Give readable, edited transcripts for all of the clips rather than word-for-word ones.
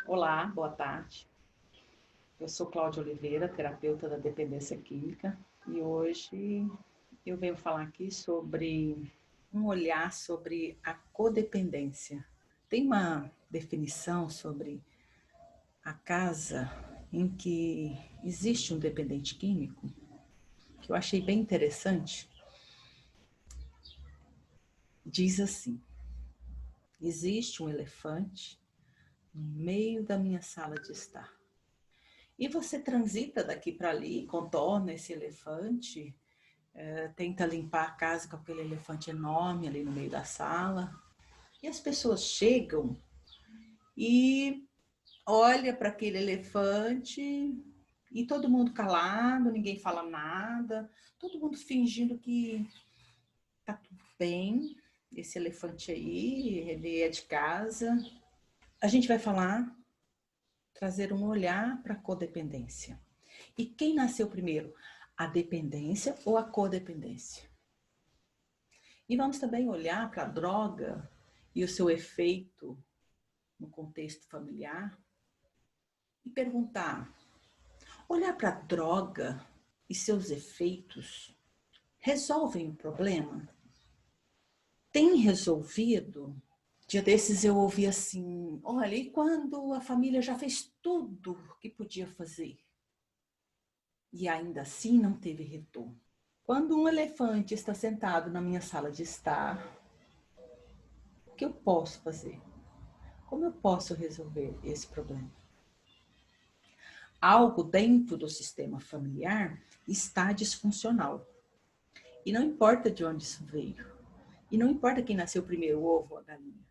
Olá, boa tarde. Eu sou Cláudia Oliveira, terapeuta da dependência química, e hoje eu venho falar aqui sobre um olhar sobre a codependência. Tem uma definição sobre a casa em que existe um dependente químico que eu achei bem interessante. Diz assim: existe um elefante no meio da minha sala de estar. E você transita daqui para ali, contorna esse elefante, tenta limpar a casa com aquele elefante enorme ali no meio da sala. E as pessoas chegam e olha para aquele elefante e todo mundo calado, ninguém fala nada, todo mundo fingindo que tá tudo bem. Esse elefante aí, ele é de casa. A gente vai falar, trazer um olhar para a codependência. E quem nasceu primeiro? A dependência ou a codependência? E vamos também olhar para a droga e o seu efeito no contexto familiar e perguntar: olhar para a droga e seus efeitos resolvem o problema? Tem resolvido? Dia desses eu ouvi assim: olha, e quando a família já fez tudo que podia fazer e ainda assim não teve retorno? Quando um elefante está sentado na minha sala de estar, o que eu posso fazer? Como eu posso resolver esse problema? Algo dentro do sistema familiar está disfuncional. E não importa de onde isso veio. E não importa quem nasceu primeiro, o ovo ou a galinha.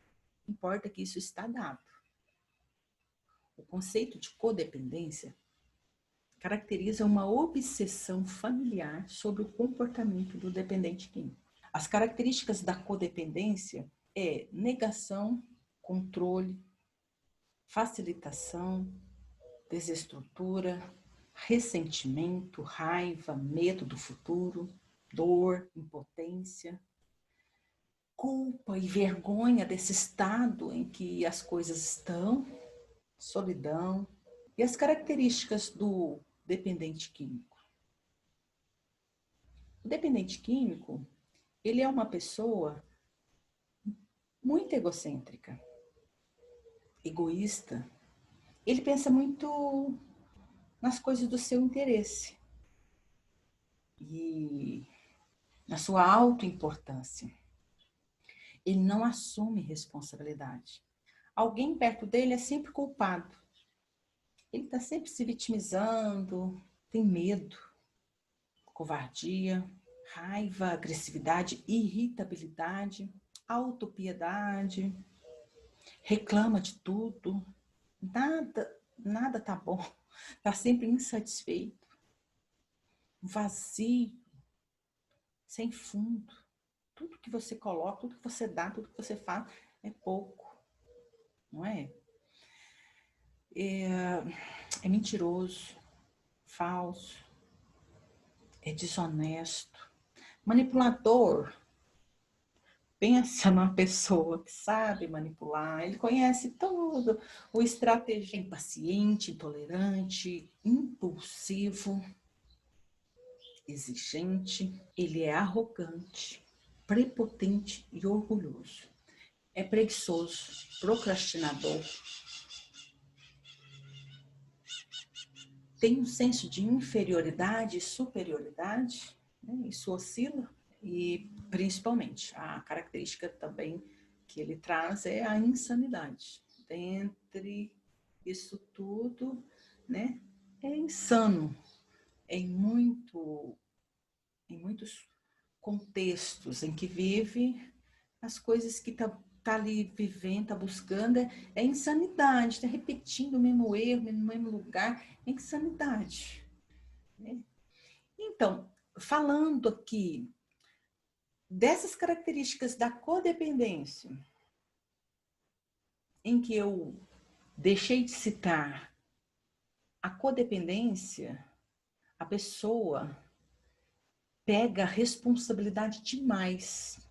Importa que isso está dado. O conceito de codependência caracteriza uma obsessão familiar sobre o comportamento do dependente químico. As características da codependência é negação, controle, facilitação, desestrutura, ressentimento, raiva, medo do futuro, dor, impotência, culpa e vergonha desse estado em que as coisas estão, solidão e as características do dependente químico. O dependente químico, ele é uma pessoa muito egocêntrica, egoísta. Ele pensa muito nas coisas do seu interesse e na sua autoimportância. Ele não assume responsabilidade. Alguém perto dele é sempre culpado. Ele está sempre se vitimizando, tem medo, covardia, raiva, agressividade, irritabilidade, autopiedade, reclama de tudo, nada tá bom, está sempre insatisfeito, vazio, sem fundo. Tudo que você coloca, tudo que você dá, tudo que você faz é pouco, não é? É mentiroso, falso, é desonesto, manipulador. Pensa numa pessoa que sabe manipular, ele conhece todo o estratégia, impaciente, intolerante, impulsivo, exigente, ele é arrogante, prepotente e orgulhoso. É preguiçoso, procrastinador, tem um senso de inferioridade e superioridade, né? Isso oscila. E principalmente a característica também que ele traz é a insanidade. Dentre isso tudo, né, é insano em muitos contextos em que vive, as coisas que tá ali vivendo, tá buscando, é insanidade, está repetindo o mesmo erro, no mesmo lugar, é insanidade. Né? Então, falando aqui dessas características da codependência, em que eu deixei de citar a codependência, a pessoa pega a responsabilidade demais.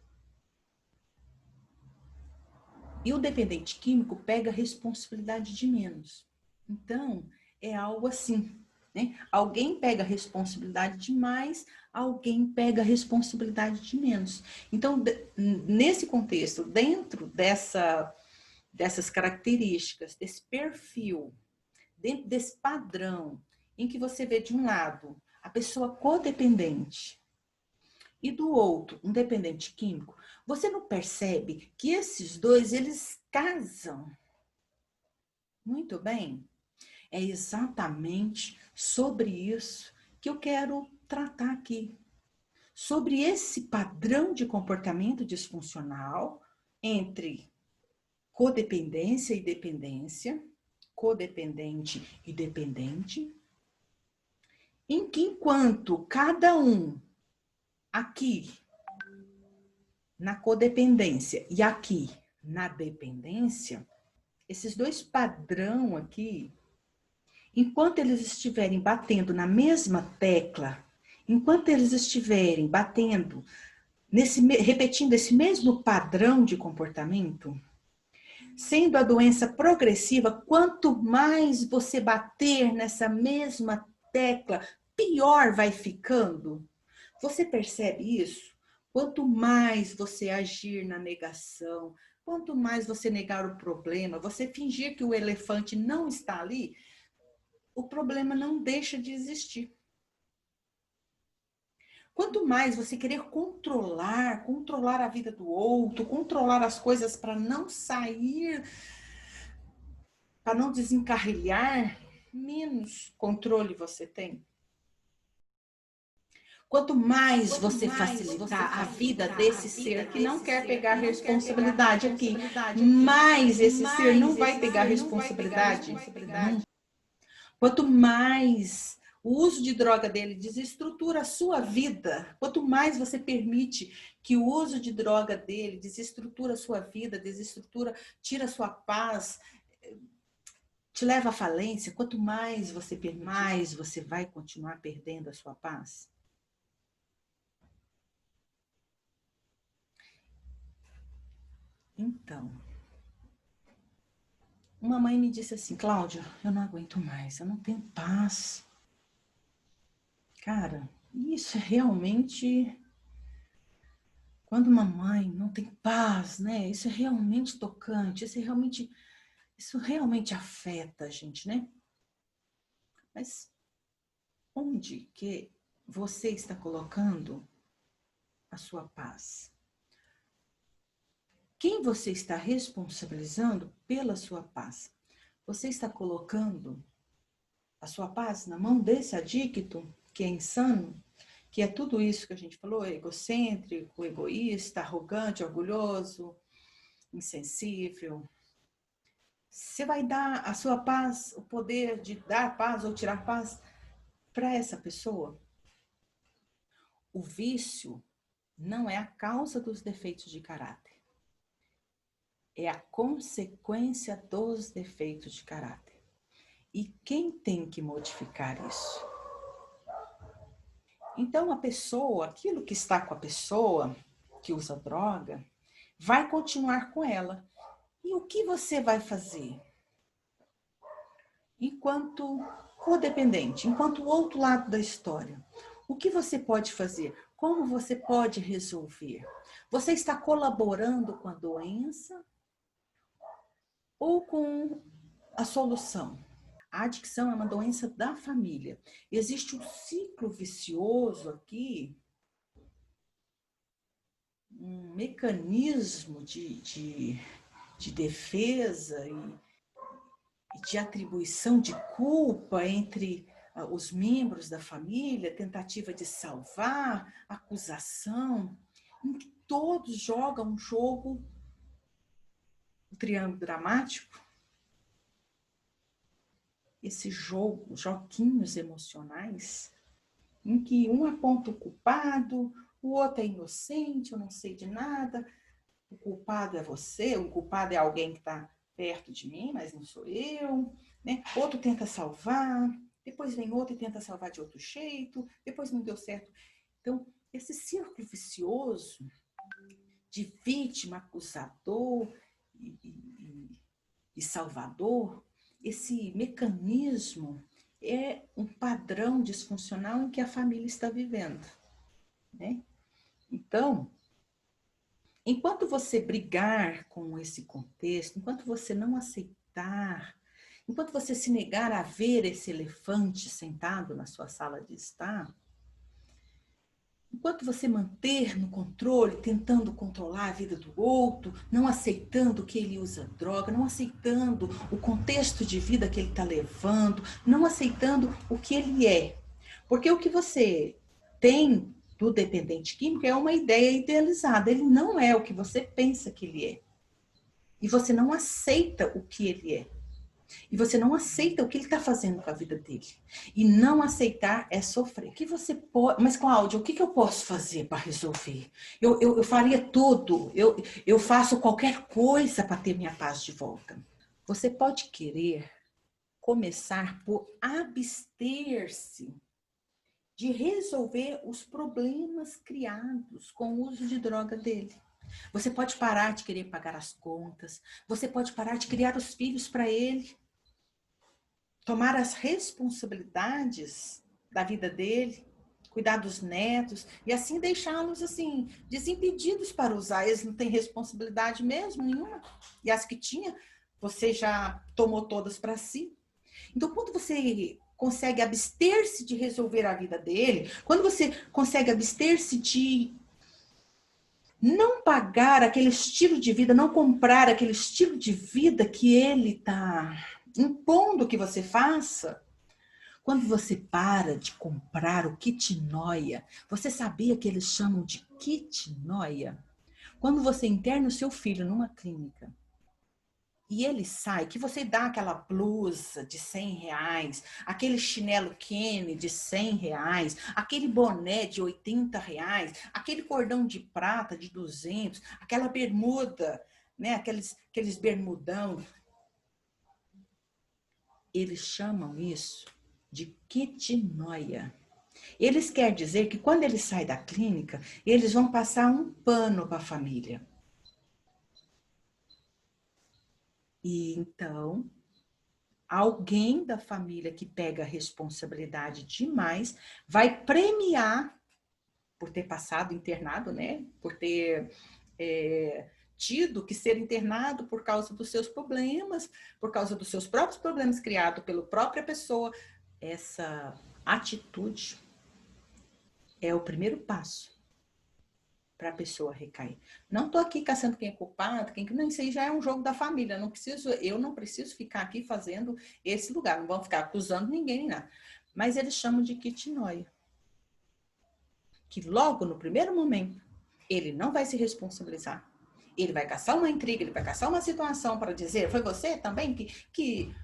E o dependente químico pega a responsabilidade de menos. Então, é algo assim, né? Alguém pega a responsabilidade de mais, alguém pega a responsabilidade de menos. Então, nesse contexto, dentro dessas características, desse perfil, dentro desse padrão, em que você vê de um lado a pessoa codependente e do outro um dependente químico, você não percebe que esses dois, eles casam muito bem? É exatamente sobre isso que eu quero tratar aqui. Sobre esse padrão de comportamento disfuncional entre codependência e dependência, codependente e dependente, em que enquanto cada um aqui na codependência e aqui na dependência, esses dois padrão aqui, enquanto eles estiverem batendo na mesma tecla, enquanto eles estiverem batendo repetindo esse mesmo padrão de comportamento, sendo a doença progressiva, quanto mais você bater nessa mesma tecla, pior vai ficando. Você percebe isso? Quanto mais você agir na negação, quanto mais você negar o problema, você fingir que o elefante não está ali, o problema não deixa de existir. Quanto mais você querer controlar a vida do outro, controlar as coisas para não sair, para não desencarrilhar, menos controle você tem. Quanto mais você facilitar a vida desse ser que não quer pegar responsabilidade aqui, mais esse ser não vai pegar responsabilidade. Quanto mais o uso de droga dele desestrutura a sua vida, quanto mais você permite que o uso de droga dele desestrutura a sua vida, tira a sua paz, te leva à falência, quanto mais você permite, mais você vai continuar perdendo a sua paz. Então, uma mãe me disse assim, Cláudia, eu não aguento mais, eu não tenho paz. Cara, isso é realmente... Quando uma mãe não tem paz, né? Isso é realmente tocante, isso realmente afeta a gente, né? Mas onde que você está colocando a sua paz? Quem você está responsabilizando pela sua paz? Você está colocando a sua paz na mão desse adicto, que é insano, que é tudo isso que a gente falou, egocêntrico, egoísta, arrogante, orgulhoso, insensível. Você vai dar a sua paz, o poder de dar paz ou tirar paz para essa pessoa? O vício não é a causa dos defeitos de caráter. É a consequência dos defeitos de caráter. E quem tem que modificar isso? Então, a pessoa, aquilo que está com a pessoa que usa droga, vai continuar com ela. E o que você vai fazer? Enquanto codependente, enquanto o outro lado da história, o que você pode fazer? Como você pode resolver? Você está colaborando com a doença ou com a solução? A adicção é uma doença da família. Existe um ciclo vicioso aqui, um mecanismo de defesa e de atribuição de culpa entre os membros da família, tentativa de salvar, acusação, em que todos jogam um jogo, um triângulo dramático, esse jogo, joguinhos emocionais, em que um aponta o culpado, o outro é inocente, eu não sei de nada, o culpado é você, o culpado é alguém que está perto de mim, mas não sou eu, né? Outro tenta salvar, depois vem outro e tenta salvar de outro jeito, depois não deu certo. Então, esse círculo vicioso de vítima, acusador e salvador, esse mecanismo é um padrão disfuncional em que a família está vivendo, né? Então, enquanto você brigar com esse contexto, enquanto você não aceitar, enquanto você se negar a ver esse elefante sentado na sua sala de estar, enquanto você manter no controle, tentando controlar a vida do outro, não aceitando que ele usa droga, não aceitando o contexto de vida que ele está levando, não aceitando o que ele é. Porque o que você tem do dependente químico é uma ideia idealizada. Ele não é o que você pensa que ele é. E você não aceita o que ele é. E você não aceita o que ele está fazendo com a vida dele. E não aceitar é sofrer. O que você pode... Mas, Cláudia, o que eu posso fazer para resolver? Eu faria tudo. Eu faço qualquer coisa para ter minha paz de volta. Você pode querer começar por abster-se de resolver os problemas criados com o uso de droga dele. Você pode parar de querer pagar as contas. Você pode parar de criar os filhos para ele. Tomar as responsabilidades da vida dele, cuidar dos netos e assim deixá-los assim desimpedidos para usar. Eles não têm responsabilidade mesmo nenhuma. E as que tinha, você já tomou todas para si. Então, quando você consegue abster-se de resolver a vida dele, quando você consegue abster-se de não pagar aquele estilo de vida, não comprar aquele estilo de vida que ele está impondo que você faça, quando você para de comprar o kit noia, você sabia que eles chamam de kit noia? Quando você interna o seu filho numa clínica e ele sai, que você dá aquela blusa de R$ 100, aquele chinelo Kenny de R$ 100, aquele boné de R$ 80, aquele cordão de prata de 200, aquela bermuda, né? Aqueles bermudão. Eles chamam isso de kitnoia. Eles querem dizer que quando ele sai da clínica, eles vão passar um pano para a família. E então, alguém da família que pega a responsabilidade demais vai premiar por ter passado internado, né? Por ter tido que ser internado por causa dos seus problemas, por causa dos seus próprios problemas criados pela própria pessoa. Essa atitude é o primeiro passo para a pessoa recair. Não estou aqui caçando quem é culpado, não, isso aí já é um jogo da família. Eu não preciso ficar aqui fazendo esse lugar. Não vão ficar acusando ninguém nem nada. Mas eles chamam de kitnoia. Que logo no primeiro momento ele não vai se responsabilizar. Ele vai caçar uma intriga, ele vai caçar uma situação para dizer, foi você também que...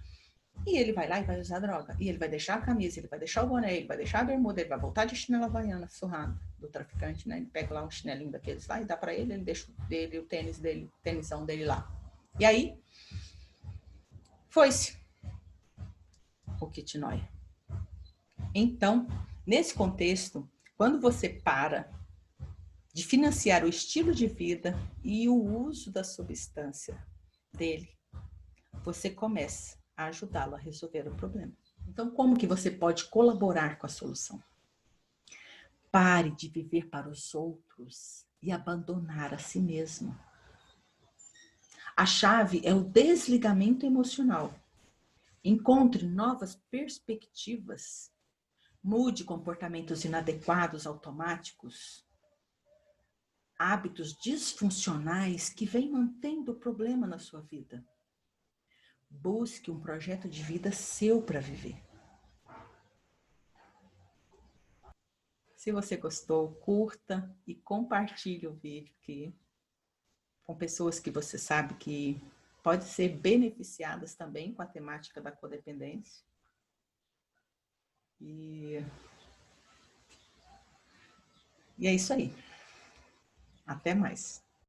E ele vai lá e vai usar droga. E ele vai deixar a camisa, ele vai deixar o boné, ele vai deixar a bermuda, ele vai voltar de chinela havaiana, surrado do traficante, né? Ele pega lá um chinelinho daqueles lá e dá para ele, ele deixa o tênisão dele lá. E aí, foi-se o kitnoia. Então, nesse contexto, quando você para de financiar o estilo de vida e o uso da substância dele, você começa a ajudá-lo a resolver o problema. Então, como que você pode colaborar com a solução? Pare de viver para os outros e abandonar a si mesmo. A chave é o desligamento emocional. Encontre novas perspectivas. Mude comportamentos inadequados automáticos. Hábitos disfuncionais que vêm mantendo o problema na sua vida. Busque um projeto de vida seu para viver. Se você gostou, curta e compartilhe o vídeo aqui com pessoas que você sabe que podem ser beneficiadas também com a temática da codependência. E é isso aí. Até mais.